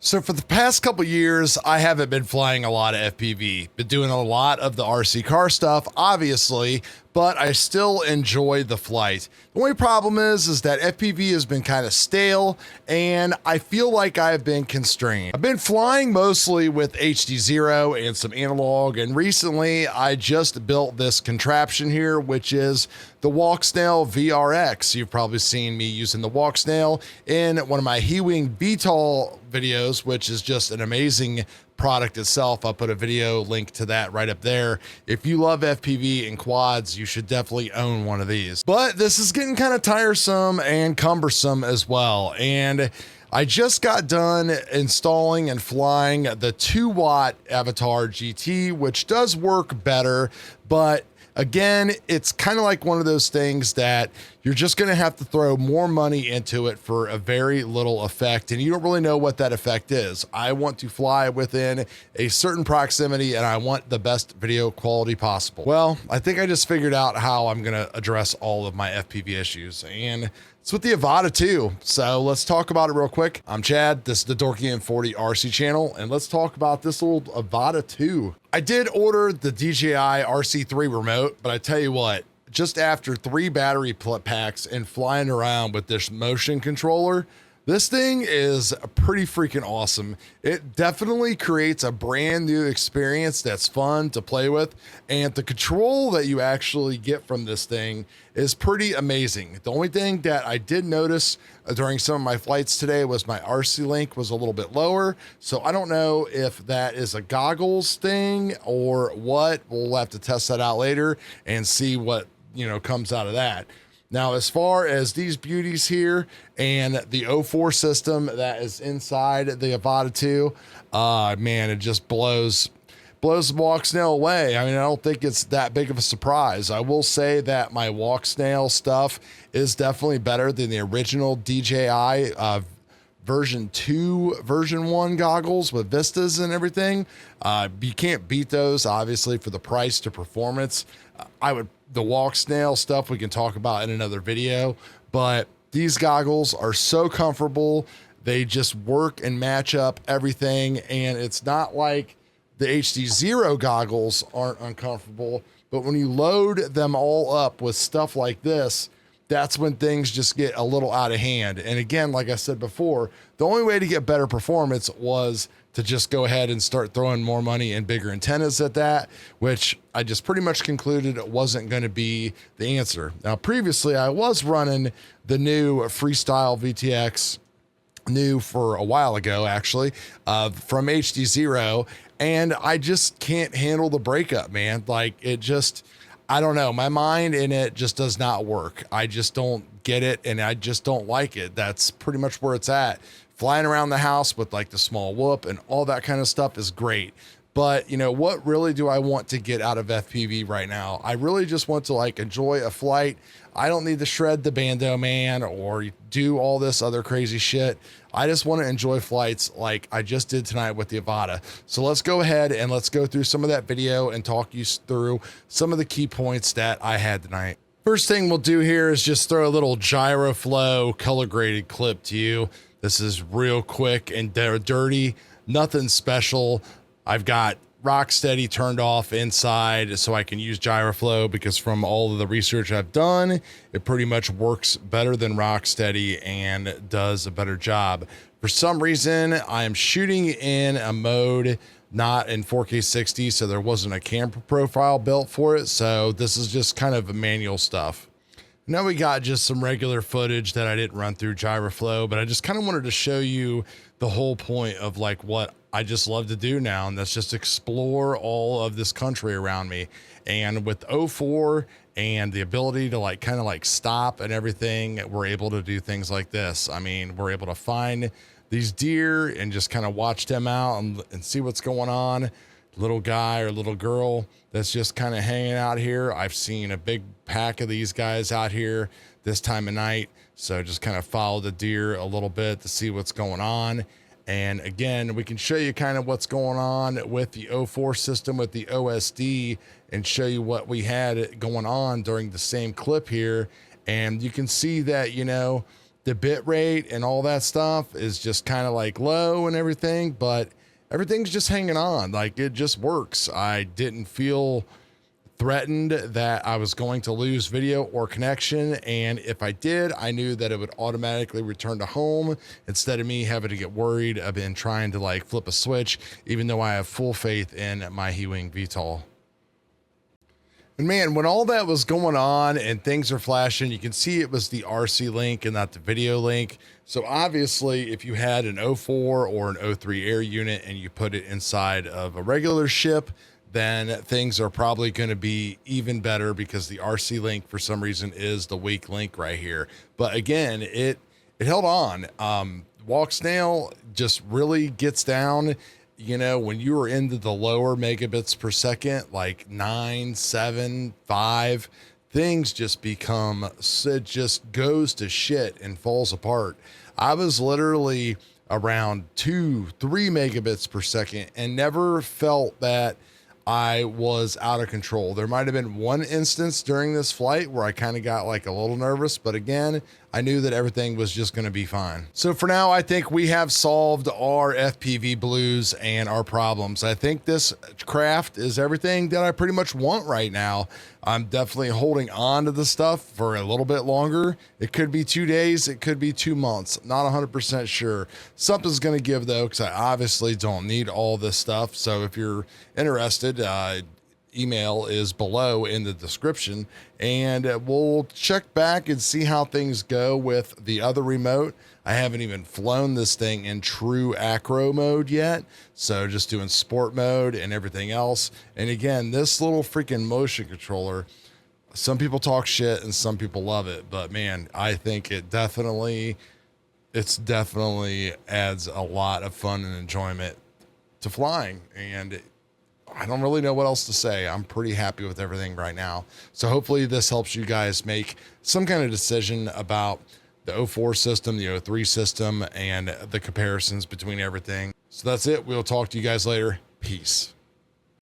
So for the past couple years, I haven't been flying a lot of FPV, been doing a lot of the RC car stuff, obviously, but I still enjoy the flight. The only problem is that FPV has been kind of stale and I feel like I've been constrained. I've been flying mostly with HD0 and some analog, and recently I just built this contraption here, which is the Walksnail VRX. You've probably seen me using the Walksnail in one of my Hewing VTOL videos, which is just an amazing product itself. I'll put a video link to that right up there. If you love FPV and quads, you should definitely own one of these. But this is getting kind of tiresome and cumbersome as well. And I just got done installing and flying the 2-watt Avatar GT, which does work better, but again, it's kind of like one of those things that you're just going to have to throw more money into it for a very little effect, and you don't really know what that effect is. I want to fly within a certain proximity, and I want the best video quality possible. Well, I think I just figured out how I'm going to address all of my FPV issues, and it's with the Avata 2. So let's talk about it real quick. I'm Chad. This is the Dorky and 40 RC channel, and let's talk about this little Avata 2. I did order the DJI RC3 remote, but I tell you what, just after 3 battery packs and flying around with this motion controller, this thing is pretty freaking awesome. It definitely creates a brand new experience that's fun to play with, and the control that you actually get from this thing is pretty amazing. The only thing that I did notice during some of my flights today was my RC link was a little bit lower, so I don't know if that is a goggles thing or what. We'll have to test that out later and see what, comes out of that. Now, as far as these beauties here and the O4 system that is inside the Avata 2, man, it just blows the Walksnail away. I mean, I don't think it's that big of a surprise. I will say that my Walksnail stuff is definitely better than the original DJI version 2, version 1 goggles with vistas and everything. You can't beat those, obviously, for the price to performance. The Walksnail stuff we can talk about in another video, but these goggles are so comfortable. They just work and match up everything, and it's not like the HD0 goggles aren't uncomfortable, but when you load them all up with stuff like this, that's when things just get a little out of hand. And again, like I said before, the only way to get better performance was to just go ahead and start throwing more money and bigger antennas at that, which I just pretty much concluded it wasn't going to be the answer. Now, previously I was running the new Freestyle VTX, new for a while ago, actually, from HD0, and I just can't handle the breakup, man. Like, it just, I don't know. My mind in it just does not work. I just don't get it, and I just don't like it. That's pretty much where it's at. Flying around the house with like the small whoop and all that kind of stuff is great. But what really do I want to get out of FPV right now? I really just want to like enjoy a flight. I don't need to shred the bando, man, or do all this other crazy shit. I just want to enjoy flights like I just did tonight with the Avata. So let's go ahead and let's go through some of that video and talk you through some of the key points that I had tonight. First thing we'll do here is just throw a little Gyroflow color graded clip to you. This is real quick and dirty, nothing special. I've got Rocksteady turned off inside so I can use Gyroflow, because from all of the research I've done, it pretty much works better than Rocksteady and does a better job. For some reason, I am shooting in a mode not in 4K 60, so there wasn't a camera profile built for it. So this is just kind of manual stuff. Now we got just some regular footage that I didn't run through Gyroflow, but I just kind of wanted to show you the whole point of like what I just love to do now, and that's just explore all of this country around me. And with O4 and the ability to like kind of like stop and everything, we're able to do things like this. I mean, we're able to find these deer and just kind of watch them out and see what's going on. Little guy or little girl that's just kind of hanging out here. I've seen a big pack of these guys out here this time of night, so just kind of follow the deer a little bit to see what's going on. And again, we can show you kind of what's going on with the O4 system with the OSD and show you what we had going on during the same clip here. And you can see that, the bit rate and all that stuff is just kind of like low and everything, but everything's just hanging on. Like, it just works. I didn't feel threatened that I was going to lose video or connection, and if I did, I knew that it would automatically return to home instead of me having to get worried of been trying to like flip a switch, even though I have full faith in my Hewing VTOL. And man, when all that was going on and things are flashing, you can see it was the RC link and not the video link. So obviously, if you had an 04 or an 03 air unit and you put it inside of a regular ship, then things are probably going to be even better, because the RC link for some reason is the weak link right here. But again, it held on. Walk snail just really gets down, you know, when you are into the lower megabits per second, like 9, 7, 5, things just become, it just goes to shit and falls apart. I was literally around 2, 3 megabits per second and never felt that I was out of control. There might have been one instance during this flight where I kind of got like a little nervous, but again, I knew that everything was just going to be fine. So for now, I think we have solved our FPV blues and our problems. I think this craft is everything that I pretty much want right now. I'm definitely holding on to the stuff for a little bit longer. It could be 2 days. It could be 2 months. Not 100% sure. Something's going to give though, because I obviously don't need all this stuff. So if you're interested, email is below in the description, and we'll check back and see how things go with the other remote. I haven't even flown this thing in true acro mode yet, so just doing sport mode and everything else. And again, this little freaking motion controller, some people talk shit and some people love it, but man, I think it definitely adds a lot of fun and enjoyment to flying, and I don't really know what else to say. I'm pretty happy with everything right now. So hopefully this helps you guys make some kind of decision about the 04 system, the 03 system, and the comparisons between everything. So that's it. We'll talk to you guys later. Peace.